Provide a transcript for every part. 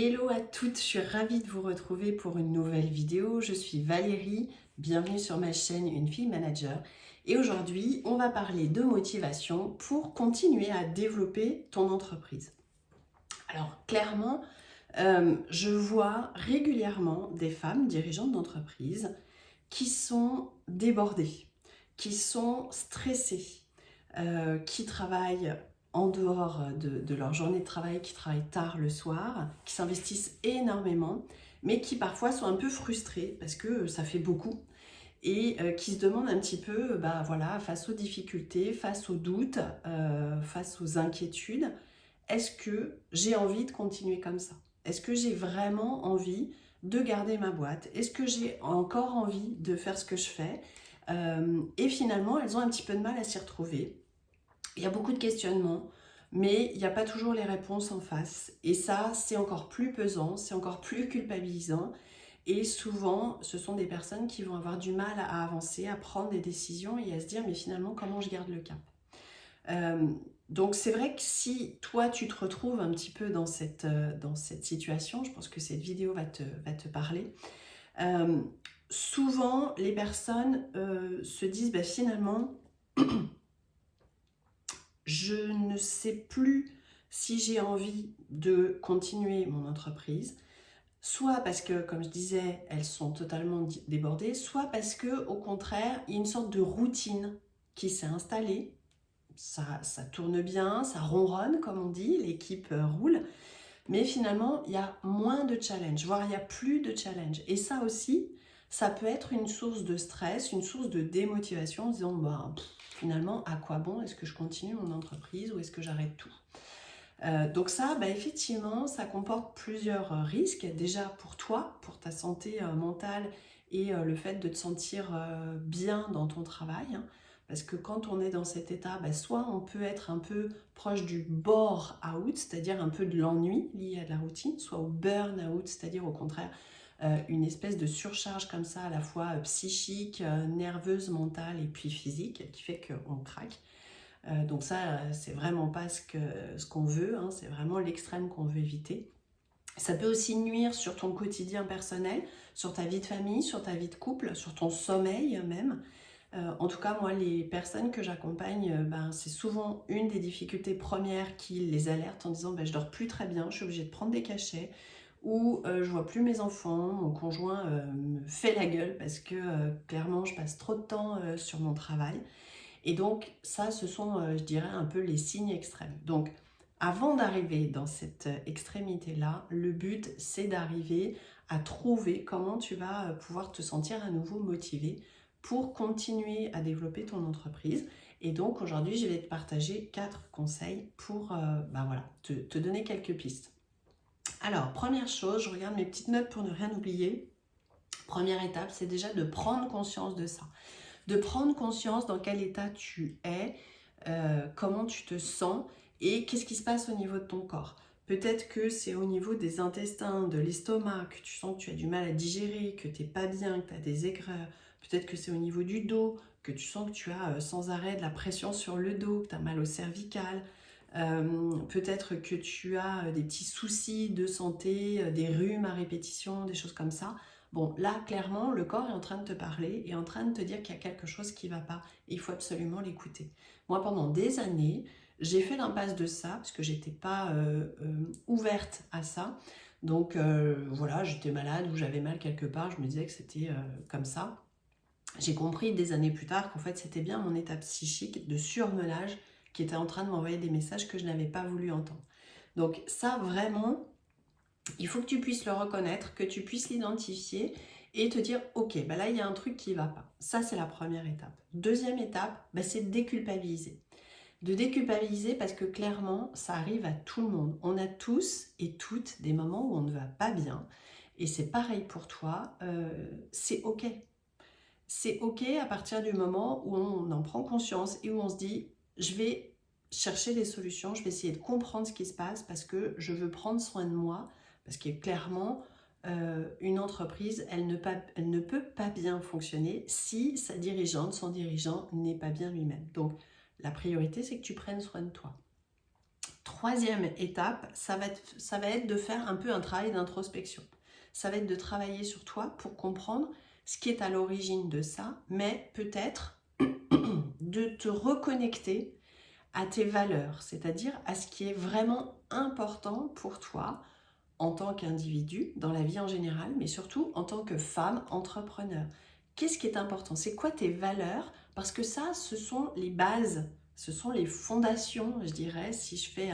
Hello à toutes, je suis ravie de vous retrouver pour une nouvelle vidéo. Je suis Valérie, bienvenue sur ma chaîne Une fille manager. Et aujourd'hui, on va parler de motivation pour continuer à développer ton entreprise. Alors clairement, je vois régulièrement des femmes dirigeantes d'entreprise qui sont débordées, qui sont stressées, qui travaillent en dehors de leur journée de travail, qui travaillent tard le soir, qui s'investissent énormément, mais qui parfois sont un peu frustrés parce que ça fait beaucoup et qui se demandent un petit peu, bah voilà, face aux difficultés, face aux doutes, face aux inquiétudes, est-ce que j'ai envie de continuer comme ça? Est-ce que j'ai vraiment envie de garder ma boîte? Est-ce que j'ai encore envie de faire ce que je fais? Et finalement, elles ont un petit peu de mal à s'y retrouver. Il y a beaucoup de questionnements, mais il n'y a pas toujours les réponses en face. Et ça, c'est encore plus pesant, c'est encore plus culpabilisant. Et souvent, ce sont des personnes qui vont avoir du mal à avancer, à prendre des décisions et à se dire, mais finalement, comment je garde le cap? Donc c'est vrai que si toi tu te retrouves un petit peu dans cette situation, je pense que cette vidéo va te parler. Euh, Souvent les personnes se disent bah, finalement je ne sais plus si j'ai envie de continuer mon entreprise, soit parce que comme je disais elles sont totalement débordées, soit parce que au contraire il y a une sorte de routine qui s'est installée. Ça tourne bien, ça ronronne comme on dit, l'équipe roule, mais finalement il y a moins de challenge, voire il n'y a plus de challenge. Et ça aussi, ça peut être une source de stress, une source de démotivation en se disant bah, finalement à quoi bon, est-ce que je continue mon entreprise ou est-ce que j'arrête tout? Donc ça, bah, effectivement, ça comporte plusieurs risques. Déjà pour toi, pour ta santé mentale et le fait de te sentir bien dans ton travail, hein. Parce que quand on est dans cet état, bah, soit on peut être un peu proche du bore-out, c'est-à-dire un peu de l'ennui lié à de la routine, soit au burn-out, c'est-à-dire au contraire une espèce de surcharge comme ça, à la fois psychique, nerveuse, mentale et puis physique, qui fait qu'on craque. Donc ça, c'est vraiment pas ce qu'on veut, hein, c'est vraiment l'extrême qu'on veut éviter. Ça peut aussi nuire sur ton quotidien personnel, sur ta vie de famille, sur ta vie de couple, sur ton sommeil même. En tout cas, moi, les personnes que j'accompagne, ben, c'est souvent une des difficultés premières qui les alerte en disant ben, je dors plus très bien, je suis obligée de prendre des cachets, ou je vois plus mes enfants, mon conjoint me fait la gueule parce que clairement je passe trop de temps sur mon travail. Et donc ça, ce sont, je dirais, un peu les signes extrêmes. Donc avant d'arriver dans cette extrémité-là, le but, c'est d'arriver à trouver comment tu vas pouvoir te sentir à nouveau motivé pour continuer à développer ton entreprise. Et donc aujourd'hui, je vais te partager 4 conseils pour ben voilà, te donner quelques pistes. Alors, première chose, je regarde mes petites notes pour ne rien oublier. Première étape, c'est déjà de prendre conscience de ça. De prendre conscience dans quel état tu es, comment tu te sens et qu'est-ce qui se passe au niveau de ton corps. Peut-être que c'est au niveau des intestins, de l'estomac, que tu sens que tu as du mal à digérer, que tu n'es pas bien, que tu as des aigreurs. Peut-être que c'est au niveau du dos, que tu sens que tu as sans arrêt de la pression sur le dos, que tu as mal au cervical. Peut-être que tu as des petits soucis de santé, des rhumes à répétition, des choses comme ça. Bon, là, clairement, le corps est en train de te parler, est en train de te dire qu'il y a quelque chose qui ne va pas. Et il faut absolument l'écouter. Moi, pendant des années, j'ai fait l'impasse de ça, parce que je n'étais pas ouverte à ça. Donc, voilà, j'étais malade ou j'avais mal quelque part, je me disais que c'était comme ça. J'ai compris des années plus tard qu'en fait, c'était bien mon état psychique de surmenage qui était en train de m'envoyer des messages que je n'avais pas voulu entendre. Donc ça, vraiment, il faut que tu puisses le reconnaître, que tu puisses l'identifier et te dire, ok, bah là, il y a un truc qui ne va pas. Ça, c'est la première étape. Deuxième étape, bah, c'est de déculpabiliser. De déculpabiliser parce que clairement, ça arrive à tout le monde. On a tous et toutes des moments où on ne va pas bien. Et c'est pareil pour toi, c'est ok. C'est ok à partir du moment où on en prend conscience et où on se dit, je vais chercher des solutions, je vais essayer de comprendre ce qui se passe parce que je veux prendre soin de moi, parce que clairement, une entreprise, elle ne peut pas bien fonctionner si sa dirigeante, son dirigeant n'est pas bien lui-même. Donc, la priorité, c'est que tu prennes soin de toi. Troisième étape, ça va être de faire un peu un travail d'introspection. Ça va être de travailler sur toi pour comprendre ce qui est à l'origine de ça, mais peut-être de te reconnecter à tes valeurs, c'est-à-dire à ce qui est vraiment important pour toi en tant qu'individu, dans la vie en général, mais surtout en tant que femme entrepreneur. Qu'est-ce qui est important? C'est quoi tes valeurs? Parce que ça, ce sont les bases, ce sont les fondations, je dirais, si je fais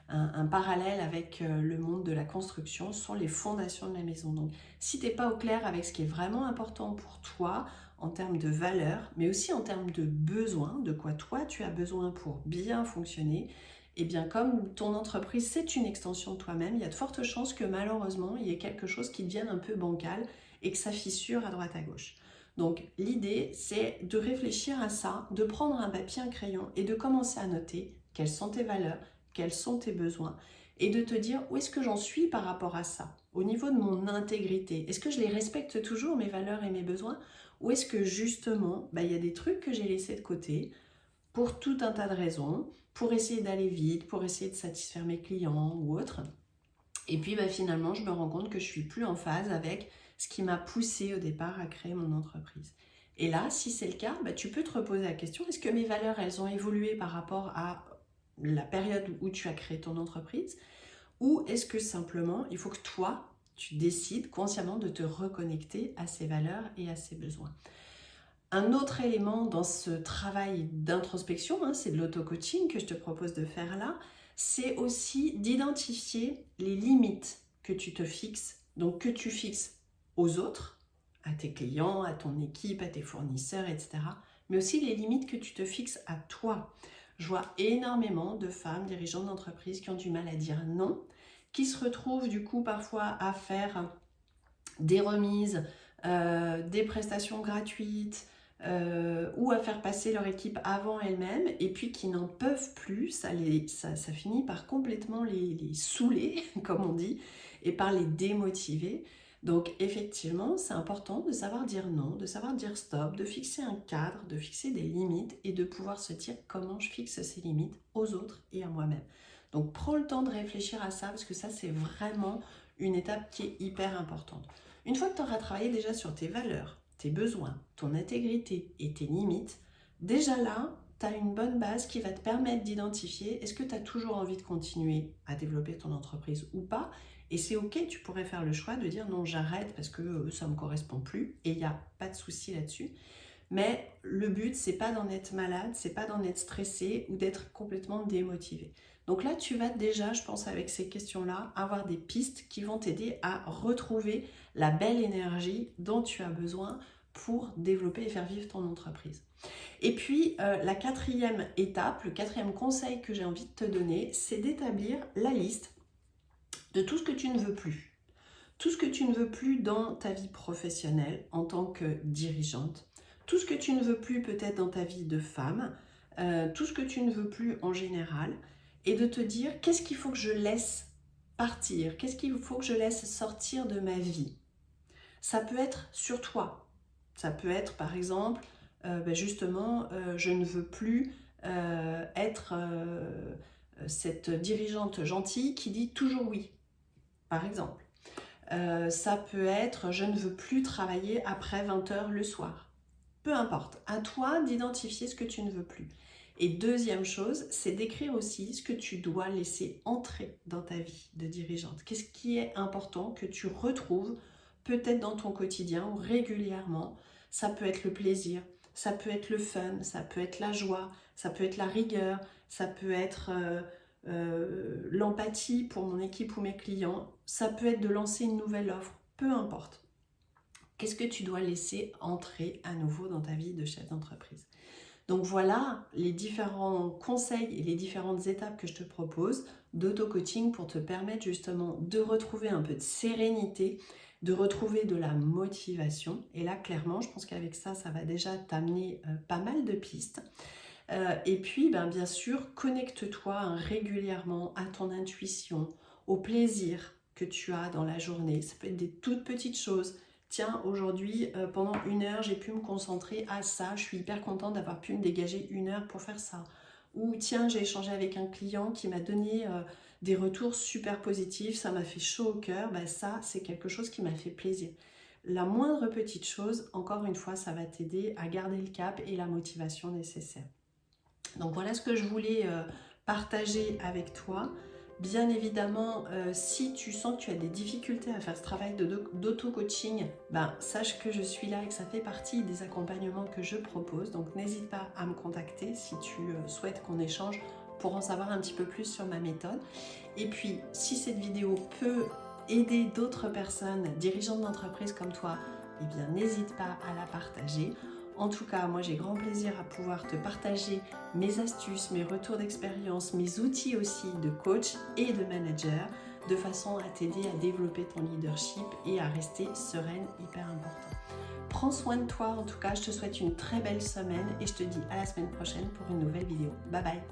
un parallèle avec le monde de la construction, ce sont les fondations de la maison. Donc, si tu n'es pas au clair avec ce qui est vraiment important pour toi, en termes de valeurs, mais aussi en termes de besoins, de quoi toi tu as besoin pour bien fonctionner, et bien comme ton entreprise c'est une extension de toi-même, il y a de fortes chances que malheureusement il y ait quelque chose qui devienne un peu bancal et que ça fissure à droite à gauche. Donc l'idée c'est de réfléchir à ça, de prendre un papier, un crayon et de commencer à noter quelles sont tes valeurs, quels sont tes besoins et de te dire où est-ce que j'en suis par rapport à ça, au niveau de mon intégrité. Est-ce que je les respecte toujours, mes valeurs et mes besoins, ou est-ce que justement il y a des trucs que j'ai laissés de côté pour tout un tas de raisons, pour essayer d'aller vite, pour essayer de satisfaire mes clients ou autres. Et puis finalement, je me rends compte que je suis plus en phase avec ce qui m'a poussé au départ à créer mon entreprise. Et là, si c'est le cas, tu peux te reposer la question, est-ce que mes valeurs, elles ont évolué par rapport à la période où tu as créé ton entreprise? Ou est-ce que simplement, il faut que toi, tu décides consciemment de te reconnecter à ces valeurs et à ces besoins? Un autre élément dans ce travail d'introspection, c'est de l'auto-coaching que je te propose de faire là, c'est aussi d'identifier les limites que tu te fixes, donc que tu fixes aux autres, à tes clients, à ton équipe, à tes fournisseurs, etc. Mais aussi les limites que tu te fixes à toi. Je vois énormément de femmes dirigeantes d'entreprise qui ont du mal à dire non, qui se retrouvent du coup parfois à faire des remises, des prestations gratuites, ou à faire passer leur équipe avant elles-mêmes, et puis qui n'en peuvent plus, ça finit par complètement les saouler, comme on dit, et par les démotiver. Donc effectivement, c'est important de savoir dire non, de savoir dire stop, de fixer un cadre, de fixer des limites, et de pouvoir se dire comment je fixe ces limites aux autres et à moi-même. Donc prends le temps de réfléchir à ça, parce que ça c'est vraiment une étape qui est hyper importante. Une fois que tu auras travaillé déjà sur tes valeurs, tes besoins, ton intégrité et tes limites, déjà là, tu as une bonne base qui va te permettre d'identifier est-ce que tu as toujours envie de continuer à développer ton entreprise ou pas. Et c'est ok, tu pourrais faire le choix de dire non, j'arrête parce que ça ne me correspond plus, et il n'y a pas de souci là-dessus. Mais le but, c'est pas d'en être malade, c'est pas d'en être stressé ou d'être complètement démotivé. Donc là, tu vas déjà, je pense, avec ces questions-là, avoir des pistes qui vont t'aider à retrouver la belle énergie dont tu as besoin pour développer et faire vivre ton entreprise. Et puis, la quatrième étape, le quatrième conseil que j'ai envie de te donner, c'est d'établir la liste de tout ce que tu ne veux plus. Tout ce que tu ne veux plus dans ta vie professionnelle en tant que dirigeante, tout ce que tu ne veux plus peut-être dans ta vie de femme, tout ce que tu ne veux plus en général, et de te dire qu'est-ce qu'il faut que je laisse partir, qu'est-ce qu'il faut que je laisse sortir de ma vie. Ça peut être sur toi, ça peut être par exemple, justement, je ne veux plus être cette dirigeante gentille qui dit toujours oui, par exemple. Ça peut être je ne veux plus travailler après 20h le soir. Peu importe, à toi d'identifier ce que tu ne veux plus. Et deuxième chose, c'est d'écrire aussi ce que tu dois laisser entrer dans ta vie de dirigeante. Qu'est-ce qui est important que tu retrouves peut-être dans ton quotidien ou régulièrement. Ça peut être le plaisir, ça peut être le fun, ça peut être la joie, ça peut être la rigueur, ça peut être l'empathie pour mon équipe ou mes clients, ça peut être de lancer une nouvelle offre, peu importe. Qu'est-ce que tu dois laisser entrer à nouveau dans ta vie de chef d'entreprise? Donc voilà les différents conseils et les différentes étapes que je te propose d'auto-coaching pour te permettre justement de retrouver un peu de sérénité, de retrouver de la motivation. Et là, clairement, je pense qu'avec ça, ça va déjà t'amener pas mal de pistes. Et puis, bien sûr, connecte-toi régulièrement à ton intuition, au plaisir que tu as dans la journée. Ça peut être des toutes petites choses. Tiens, aujourd'hui, pendant 1 heure, j'ai pu me concentrer à ça. Je suis hyper contente d'avoir pu me dégager 1 heure pour faire ça. ou tiens, j'ai échangé avec un client qui m'a donné des retours super positifs, ça m'a fait chaud au cœur, ben ça, c'est quelque chose qui m'a fait plaisir. La moindre petite chose, encore une fois, ça va t'aider à garder le cap et la motivation nécessaire. Donc voilà ce que je voulais partager avec toi. Bien évidemment, si tu sens que tu as des difficultés à faire ce travail d'auto-coaching, ben, sache que je suis là et que ça fait partie des accompagnements que je propose. Donc n'hésite pas à me contacter si tu souhaites qu'on échange pour en savoir un petit peu plus sur ma méthode. Et puis, si cette vidéo peut aider d'autres personnes, dirigeantes d'entreprise comme toi, eh bien n'hésite pas à la partager. En tout cas, moi j'ai grand plaisir à pouvoir te partager mes astuces, mes retours d'expérience, mes outils aussi de coach et de manager, de façon à t'aider à développer ton leadership et à rester sereine, hyper important. Prends soin de toi, en tout cas, je te souhaite une très belle semaine et je te dis à la semaine prochaine pour une nouvelle vidéo. Bye bye!